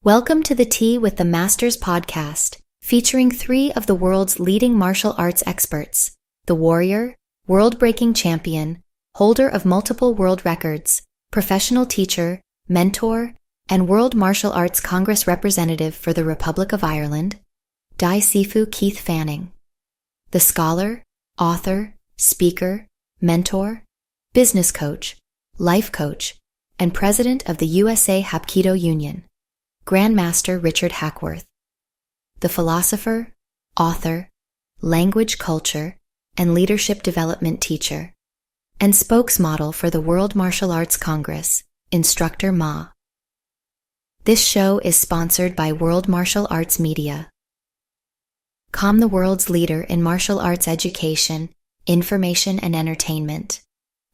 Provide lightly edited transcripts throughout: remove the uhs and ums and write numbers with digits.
Welcome to the Tea with the Masters podcast, featuring three of the world's leading martial arts experts: the warrior, world-breaking champion, holder of multiple world records, professional teacher, mentor, and World Martial Arts Congress representative for the Republic of Ireland, Sifu Keith Fanning; the scholar, author, speaker, mentor, business coach, life coach, and president of the USA Hapkido Union, Grandmaster Richard Hackworth; the philosopher, author, language culture, and leadership development teacher, and spokesmodel for the World Martial Arts Congress, Instructor Ma. This show is sponsored by World Martial Arts Media. Com, the world's leader in martial arts education, information, and entertainment.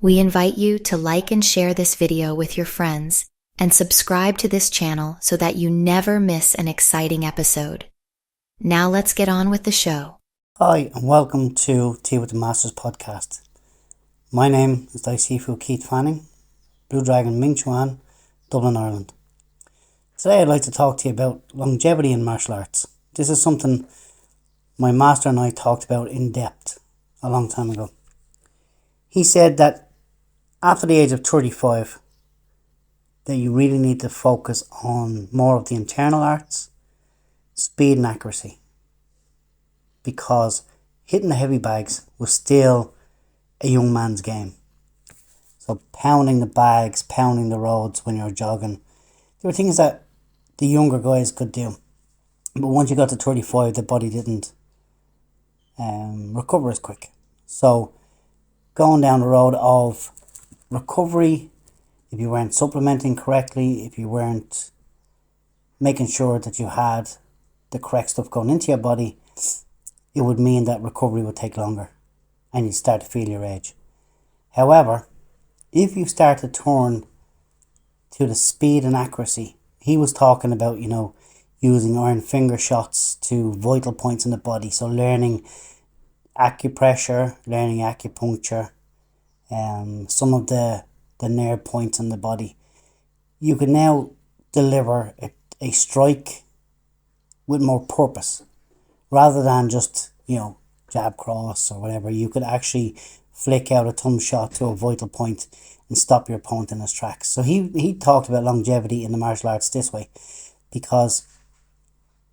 We invite you to like and share this video with your friends and subscribe to this channel so that you never miss an exciting episode. Now let's get on with the show. Hi, and welcome to Tea with the Masters podcast. My name is Sifu Keith Fanning, Blue Dragon Ming Chuan, Dublin, Ireland. Today I'd like to talk to you about longevity in martial arts. This is something my master and I talked about in depth a long time ago. He said that after the age of 35, that you really need to focus on more of the internal arts, speed and accuracy, because hitting the heavy bags was still a young man's game. So pounding the bags, pounding the roads when you're jogging, there were things that the younger guys could do. But once you got to 35, the body didn't recover as quick. So going down the road of recovery, if you weren't supplementing correctly, if you weren't making sure that you had the correct stuff going into your body, it would mean that recovery would take longer and you'd start to feel your age. However, if you start to turn to the speed and accuracy, he was talking about, using iron finger shots to vital points in the body. So learning acupressure, learning acupuncture, some of the nerve points in the body. You can now deliver a strike with more purpose rather than just, jab cross or whatever. You could actually flick out a thumb shot to a vital point and stop your opponent in his tracks. So he talked about longevity in the martial arts this way, because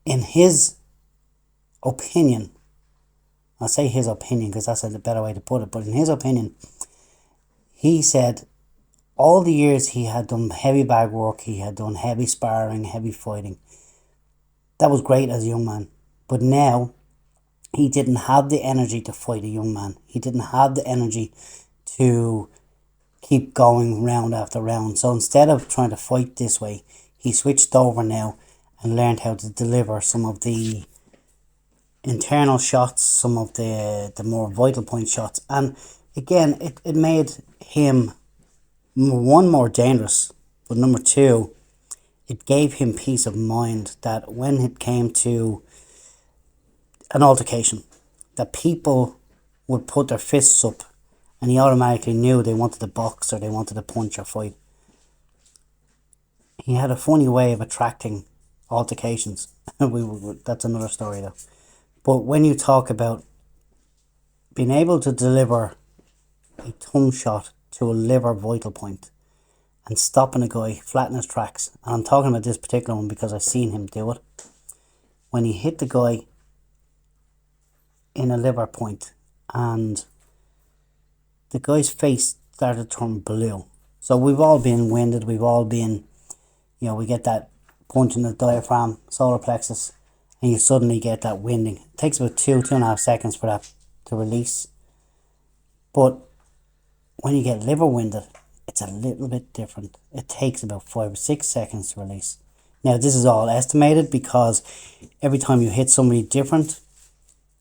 in his opinion, I'll say his opinion because that's a better way to put it, but in his opinion, he said all the years he had done heavy bag work, he had done heavy sparring, heavy fighting. That was great as a young man. But now, he didn't have the energy to fight a young man. He didn't have the energy to keep going round after round. So instead of trying to fight this way, he switched over now and learned how to deliver some of the internal shots, some of the more vital point shots. And again, it made him, number one, more dangerous, but number two, it gave him peace of mind that when it came to an altercation, that people would put their fists up and he automatically knew they wanted to box or they wanted to punch or fight. He had a funny way of attracting altercations. That's another story though. But when you talk about being able to deliver a thumb shot to a liver vital point and stopping a guy flat in his tracks, and I'm talking about this particular one because I've seen him do it, when he hit the guy in a liver point and the guy's face started to turn blue. So we've all been winded, we've all been, we get that punch in the diaphragm, solar plexus, and you suddenly get that winding. It takes about 2.5 seconds for that to release. But when you get liver winded, it's a little bit different. It takes about 5 or 6 seconds to release. Now, this is all estimated because every time you hit somebody different,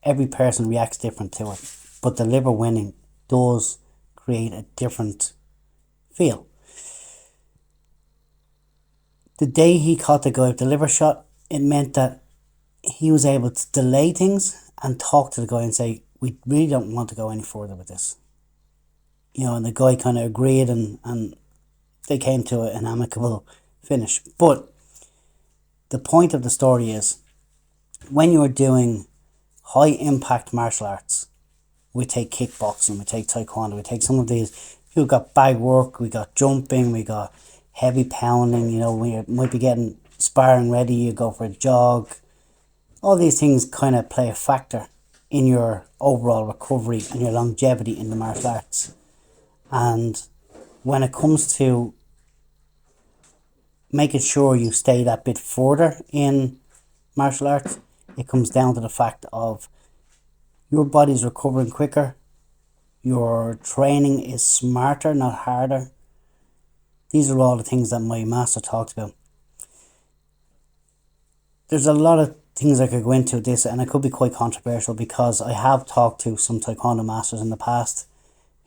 every person reacts different to it. But the liver winding does create a different feel. The day he caught the guy with the liver shot, it meant that he was able to delay things and talk to the guy and say, we really don't want to go any further with this. And the guy kind of agreed and they came to an amicable finish. But the point of the story is, when you're doing high impact martial arts, we take kickboxing, we take taekwondo, we take some of these, we've got bag work, we got jumping, we got heavy pounding, we might be getting sparring ready, you go for a jog. All these things kind of play a factor in your overall recovery and your longevity in the martial arts. And when it comes to making sure you stay that bit further in martial arts, it comes down to the fact of your body's recovering quicker, your training is smarter, not harder. These are all the things that my master talked about. There's a lot of things I could go into this, and it could be quite controversial, because I have talked to some taekwondo masters in the past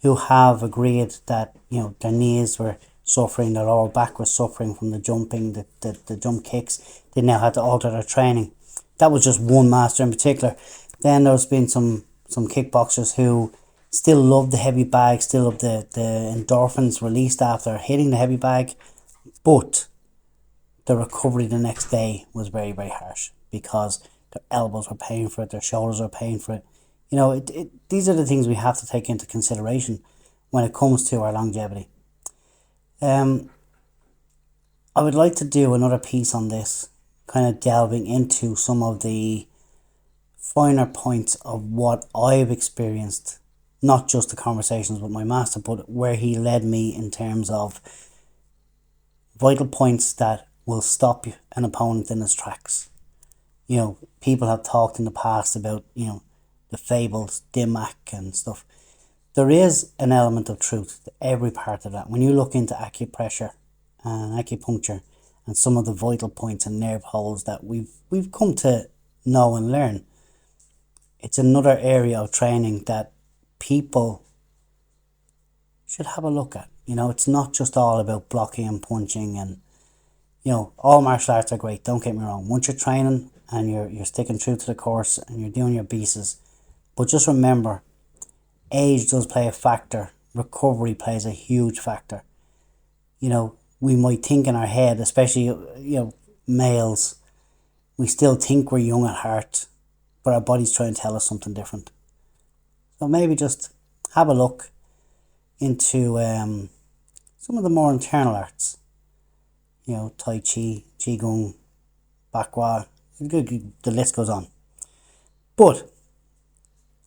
who have agreed that their knees were suffering, their lower back was suffering from the jumping, the jump kicks. They now had to alter their training. That was just one master in particular. Then there's been some kickboxers who still love the heavy bag, still love the endorphins released after hitting the heavy bag, but the recovery the next day was very, very harsh, because their elbows were paying for it, their shoulders were paying for it. These are the things we have to take into consideration when it comes to our longevity. I would like to do another piece on this, kind of delving into some of the finer points of what I've experienced, not just the conversations with my master, but where he led me in terms of vital points that will stop an opponent in his tracks. People have talked in the past about, the fabled DIMAC and stuff. There is an element of truth to every part of that. When you look into acupressure and acupuncture and some of the vital points and nerve holes that we've come to know and learn, it's another area of training that people should have a look at. It's not just all about blocking and punching, and all martial arts are great, don't get me wrong. Once you're training and you're sticking true to the course and you're doing your pieces, but just remember, age does play a factor. Recovery plays a huge factor. We might think in our head, especially males, we still think we're young at heart, but our body's trying to tell us something different. So maybe just have a look into some of the more internal arts. Tai Chi, Qigong, Bakwa, the list goes on. But,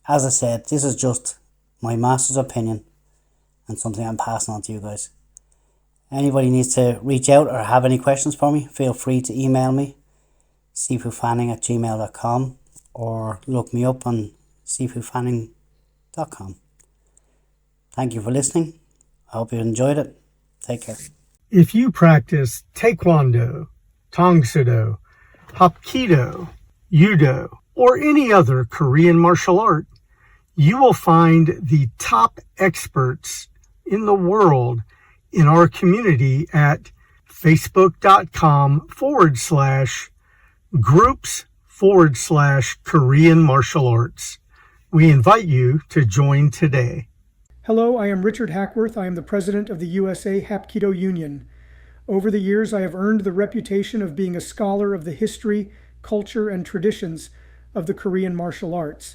as I said, this is just my master's opinion and something I'm passing on to you guys. Anybody needs to reach out or have any questions for me, feel free to email me, sifufanning@gmail.com, or look me up on sifufanning.com. Thank you for listening. I hope you enjoyed it. Take care. If you practice Taekwondo, Tang Soo Do, Hapkido, Judo, or any other Korean martial art, you will find the top experts in the world in our community at facebook.com/groups/Korean martial arts. We invite you to join today. Hello, I am Richard Hackworth. I am the president of the USA Hapkido Union. Over the years, I have earned the reputation of being a scholar of the history, culture, and traditions of the Korean martial arts.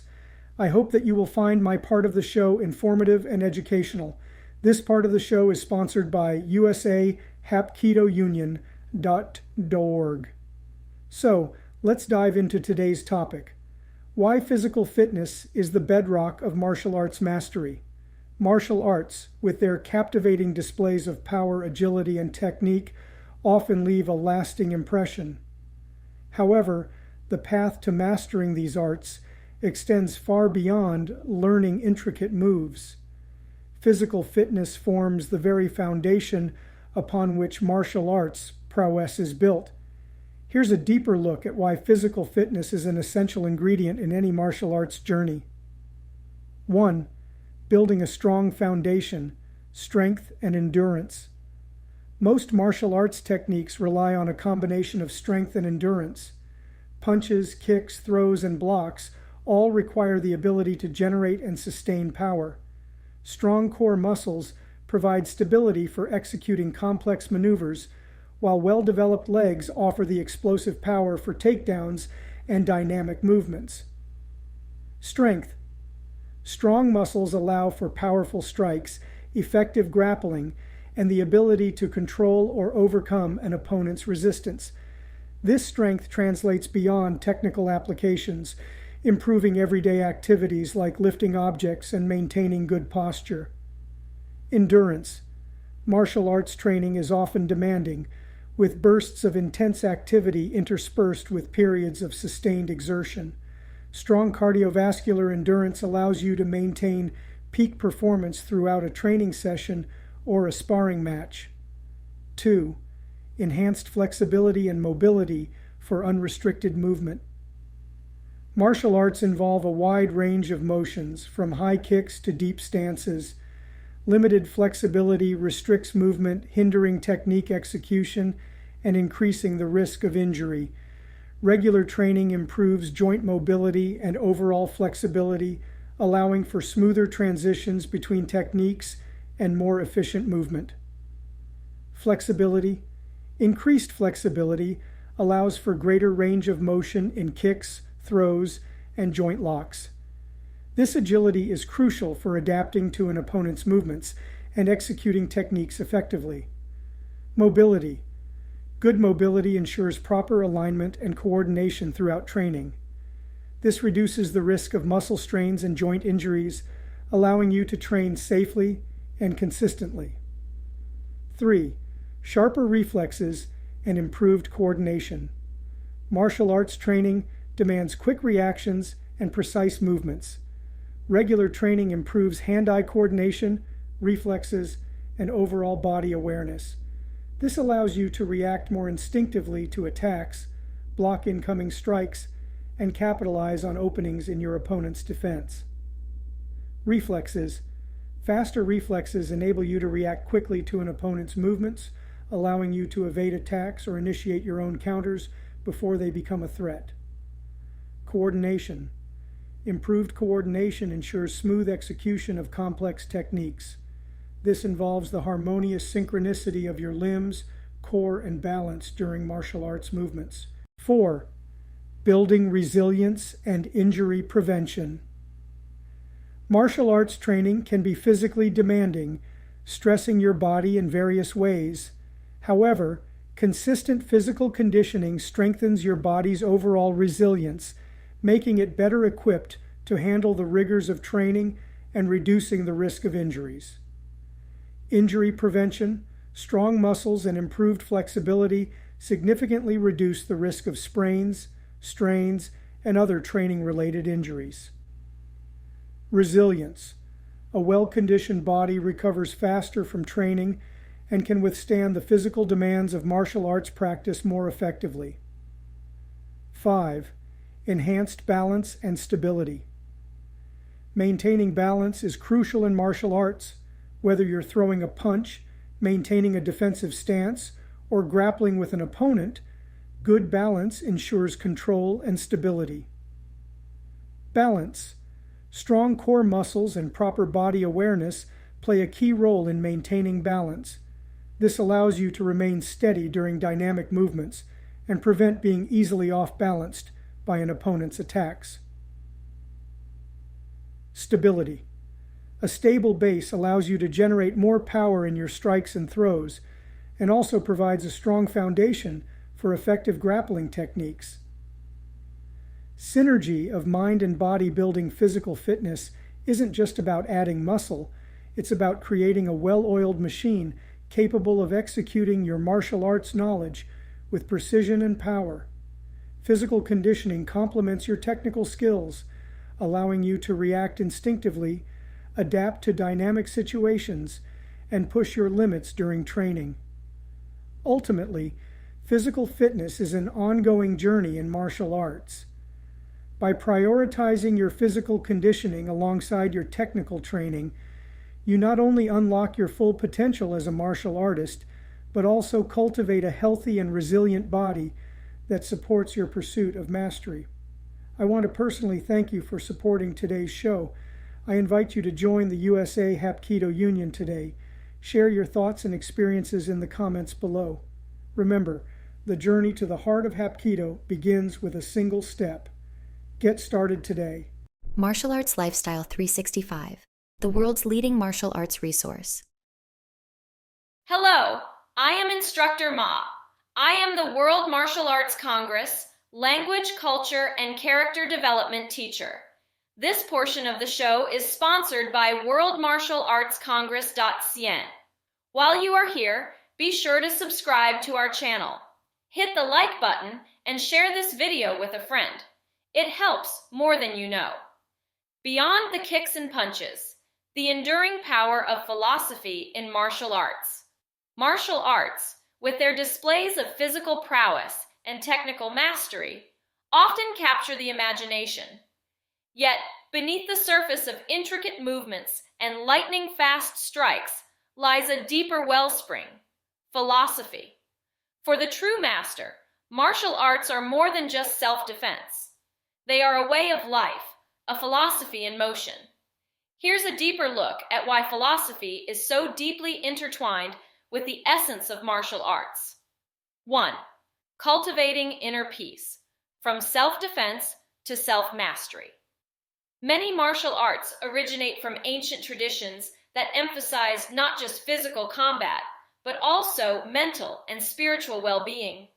I hope that you will find my part of the show informative and educational. This part of the show is sponsored by usahapkidounion.org. So, let's dive into today's topic. Why physical fitness is the bedrock of martial arts mastery. Martial arts, with their captivating displays of power, agility, and technique, often leave a lasting impression. However, the path to mastering these arts extends far beyond learning intricate moves. Physical fitness forms the very foundation upon which martial arts prowess is built. Here's a deeper look at why physical fitness is an essential ingredient in any martial arts journey. 1. Building a strong foundation, strength, and endurance. Most martial arts techniques rely on a combination of strength and endurance. Punches, kicks, throws, and blocks all require the ability to generate and sustain power. Strong core muscles provide stability for executing complex maneuvers, while well-developed legs offer the explosive power for takedowns and dynamic movements. Strength. Strong muscles allow for powerful strikes, effective grappling, and the ability to control or overcome an opponent's resistance. This strength translates beyond technical applications, improving everyday activities like lifting objects and maintaining good posture. Endurance. Martial arts training is often demanding, with bursts of intense activity interspersed with periods of sustained exertion. Strong cardiovascular endurance allows you to maintain peak performance throughout a training session or a sparring match. 2. Enhanced flexibility and mobility for unrestricted movement. Martial arts involve a wide range of motions, from high kicks to deep stances. Limited flexibility restricts movement, hindering technique execution and increasing the risk of injury. Regular training improves joint mobility and overall flexibility, allowing for smoother transitions between techniques and more efficient movement. Flexibility. Increased flexibility allows for greater range of motion in kicks, throws, and joint locks. This agility is crucial for adapting to an opponent's movements and executing techniques effectively. Mobility. Good mobility ensures proper alignment and coordination throughout training. This reduces the risk of muscle strains and joint injuries, allowing you to train safely and consistently. 3. Sharper reflexes and improved coordination. Martial arts training demands quick reactions and precise movements. Regular training improves hand-eye coordination, reflexes, and overall body awareness. This allows you to react more instinctively to attacks, block incoming strikes, and capitalize on openings in your opponent's defense. Reflexes. Faster reflexes enable you to react quickly to an opponent's movements, allowing you to evade attacks or initiate your own counters before they become a threat. Coordination. Improved coordination ensures smooth execution of complex techniques. This involves the harmonious synchronicity of your limbs, core, and balance during martial arts movements. 4. Building resilience and injury prevention. Martial arts training can be physically demanding, stressing your body in various ways. However, consistent physical conditioning strengthens your body's overall resilience, making it better equipped to handle the rigors of training and reducing the risk of injuries. Injury prevention, strong muscles, and improved flexibility significantly reduce the risk of sprains, strains, and other training-related injuries. Resilience. A well-conditioned body recovers faster from training and can withstand the physical demands of martial arts practice more effectively. 5. Enhanced balance and stability. Maintaining balance is crucial in martial arts. Whether you're throwing a punch, maintaining a defensive stance, or grappling with an opponent, good balance ensures control and stability. Balance. Strong core muscles and proper body awareness play a key role in maintaining balance. This allows you to remain steady during dynamic movements and prevent being easily off-balanced by an opponent's attacks. Stability. A stable base allows you to generate more power in your strikes and throws, and also provides a strong foundation for effective grappling techniques. Synergy of mind and body building physical fitness isn't just about adding muscle, it's about creating a well-oiled machine capable of executing your martial arts knowledge with precision and power. Physical conditioning complements your technical skills, allowing you to react instinctively, adapt to dynamic situations, and push your limits during training. Ultimately, physical fitness is an ongoing journey in martial arts. By prioritizing your physical conditioning alongside your technical training, you not only unlock your full potential as a martial artist, but also cultivate a healthy and resilient body that supports your pursuit of mastery. I want to personally thank you for supporting today's show. I invite you to join the USA Hapkido Union today. Share your thoughts and experiences in the comments below. Remember, the journey to the heart of Hapkido begins with a single step. Get started today. Martial Arts Lifestyle 365, the world's leading martial arts resource. Hello, I am Instructor Ma. I am the World Martial Arts Congress Language, Culture, and Character Development teacher. This portion of the show is sponsored by worldmartialartscongress.cn. While you are here, be sure to subscribe to our channel. Hit the like button and share this video with a friend. It helps more than you know. Beyond the kicks and punches, the enduring power of philosophy in martial arts. Martial arts, with their displays of physical prowess and technical mastery, often capture the imagination. Yet, beneath the surface of intricate movements and lightning-fast strikes lies a deeper wellspring, philosophy. For the true master, martial arts are more than just self-defense. They are a way of life, a philosophy in motion. Here's a deeper look at why philosophy is so deeply intertwined with the essence of martial arts. 1. Cultivating inner peace, from self-defense to self-mastery. Many martial arts originate from ancient traditions that emphasize not just physical combat, but also mental and spiritual well-being.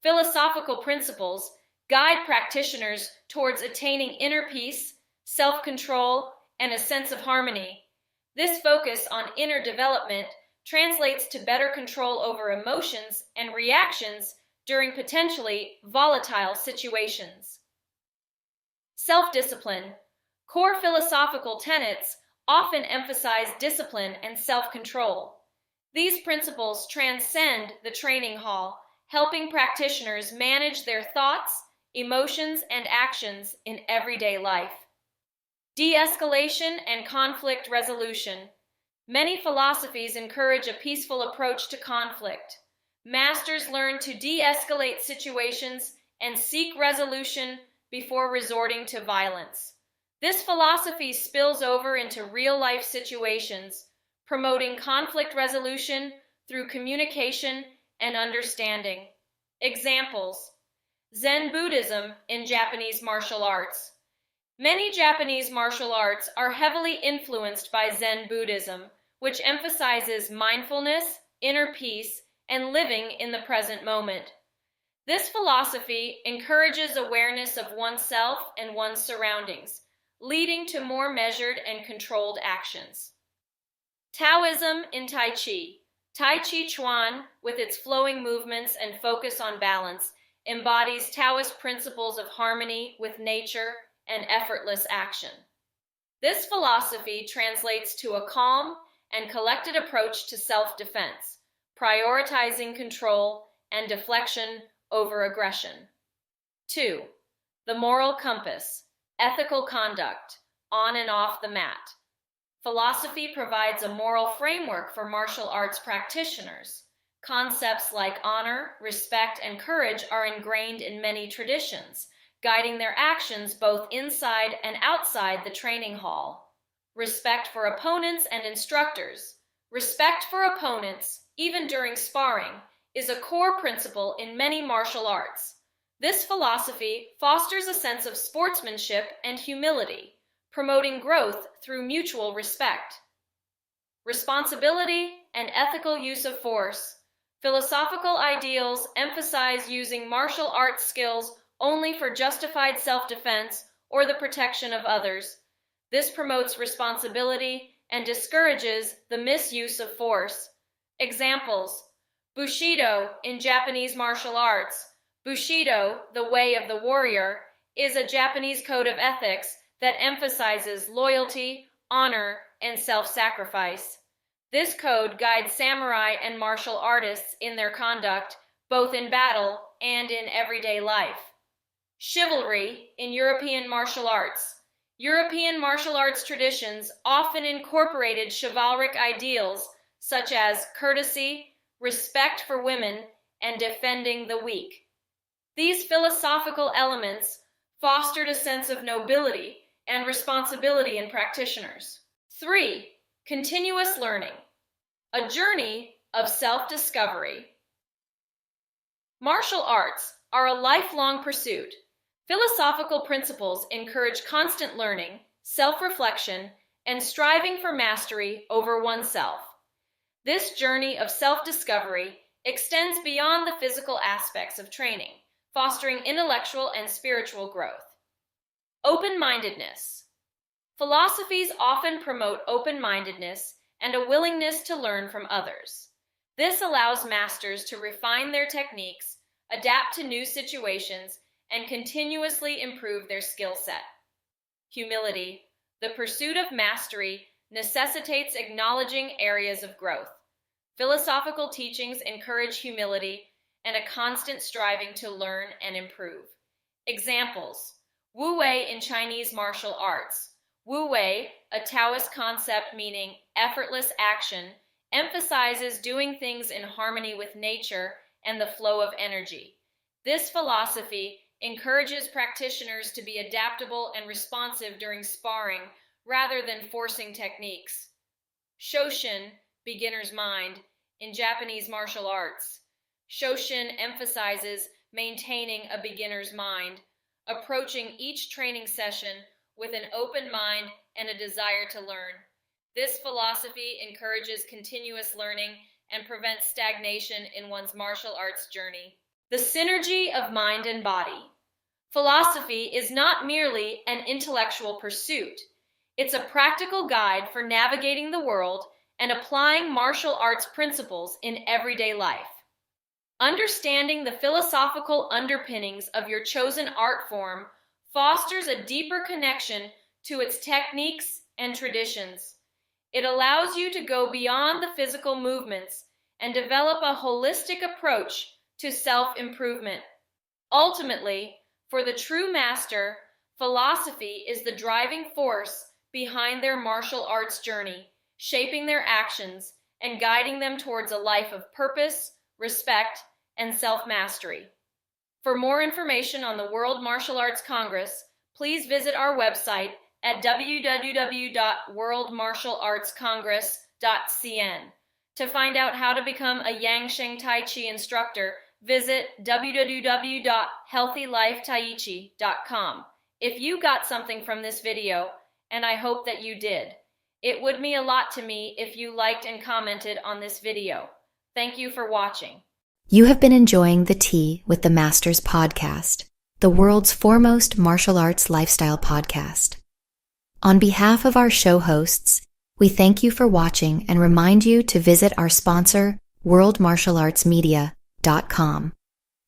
Philosophical principles guide practitioners towards attaining inner peace, self-control, and a sense of harmony. This focus on inner development translates to better control over emotions and reactions during potentially volatile situations. Self-discipline. Core philosophical tenets often emphasize discipline and self-control. These principles transcend the training hall, helping practitioners manage their thoughts, emotions, and actions in everyday life. De-escalation and conflict resolution. Many philosophies encourage a peaceful approach to conflict. Masters learn to de-escalate situations and seek resolution before resorting to violence. This philosophy spills over into real-life situations, promoting conflict resolution through communication and understanding. Examples: Zen Buddhism in Japanese martial arts. Many Japanese martial arts are heavily influenced by Zen Buddhism, which emphasizes mindfulness, inner peace, and living in the present moment. This philosophy encourages awareness of oneself and one's surroundings, leading to more measured and controlled actions. Taoism in Tai Chi. Tai Chi Chuan, with its flowing movements and focus on balance, embodies Taoist principles of harmony with nature and effortless action. This philosophy translates to a calm and collected approach to self-defense, prioritizing control and deflection over aggression. 2. The moral compass, ethical conduct, on and off the mat. Philosophy provides a moral framework for martial arts practitioners. Concepts like honor, respect, and courage are ingrained in many traditions, guiding their actions both inside and outside the training hall. Respect for opponents and instructors. Respect for opponents, even during sparring, is a core principle in many martial arts. This philosophy fosters a sense of sportsmanship and humility, promoting growth through mutual respect. Responsibility and ethical use of force. Philosophical ideals emphasize using martial arts skills only for justified self-defense or the protection of others. This promotes responsibility and discourages the misuse of force. Examples: Bushido in Japanese martial arts. Bushido, the way of the warrior, is a Japanese code of ethics that emphasizes loyalty, honor, and self-sacrifice. This code guides samurai and martial artists in their conduct, both in battle and in everyday life. Chivalry in European martial arts. European martial arts traditions often incorporated chivalric ideals such as courtesy, respect for women, and defending the weak. These philosophical elements fostered a sense of nobility and responsibility in practitioners. 3. Continuous learning, a journey of self-discovery. Martial arts are a lifelong pursuit. Philosophical principles encourage constant learning, self-reflection, and striving for mastery over oneself. This journey of self-discovery extends beyond the physical aspects of training, fostering intellectual and spiritual growth. Open-mindedness. Philosophies often promote open-mindedness and a willingness to learn from others. This allows masters to refine their techniques, adapt to new situations, and continuously improve their skill set. Humility. The pursuit of mastery necessitates acknowledging areas of growth. Philosophical teachings encourage humility and a constant striving to learn and improve. Examples: Wu Wei in Chinese martial arts. Wu Wei, a Taoist concept meaning effortless action, emphasizes doing things in harmony with nature and the flow of energy. This philosophy encourages practitioners to be adaptable and responsive during sparring rather than forcing techniques. Shoshin, beginner's mind, in Japanese martial arts. Shoshin emphasizes maintaining a beginner's mind, approaching each training session with an open mind and a desire to learn. This philosophy encourages continuous learning and prevents stagnation in one's martial arts journey. The synergy of mind and body. Philosophy is not merely an intellectual pursuit. It's a practical guide for navigating the world and applying martial arts principles in everyday life. Understanding the philosophical underpinnings of your chosen art form fosters a deeper connection to its techniques and traditions. It allows you to go beyond the physical movements and develop a holistic approach to self-improvement. Ultimately, for the true master, philosophy is the driving force behind their martial arts journey, shaping their actions and guiding them towards a life of purpose, respect, and self-mastery. For more information on the World Martial Arts Congress, please visit our website at www.worldmartialartscongress.cn. To find out how to become a Yangsheng Tai Chi instructor, visit www.healthylifetaichi.com. If you got something from this video, and I hope that you did, it would mean a lot to me if you liked and commented on this video. Thank you for watching. You have been enjoying the Tea with the Masters podcast, the world's foremost martial arts lifestyle podcast. On behalf of our show hosts, we thank you for watching and remind you to visit our sponsor, worldmartialartsmedia.com,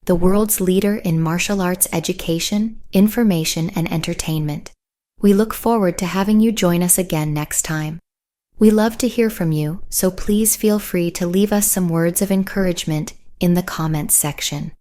the world's leader in martial arts education, information, and entertainment. We look forward to having you join us again next time. We love to hear from you, so please feel free to leave us some words of encouragement in the comments section.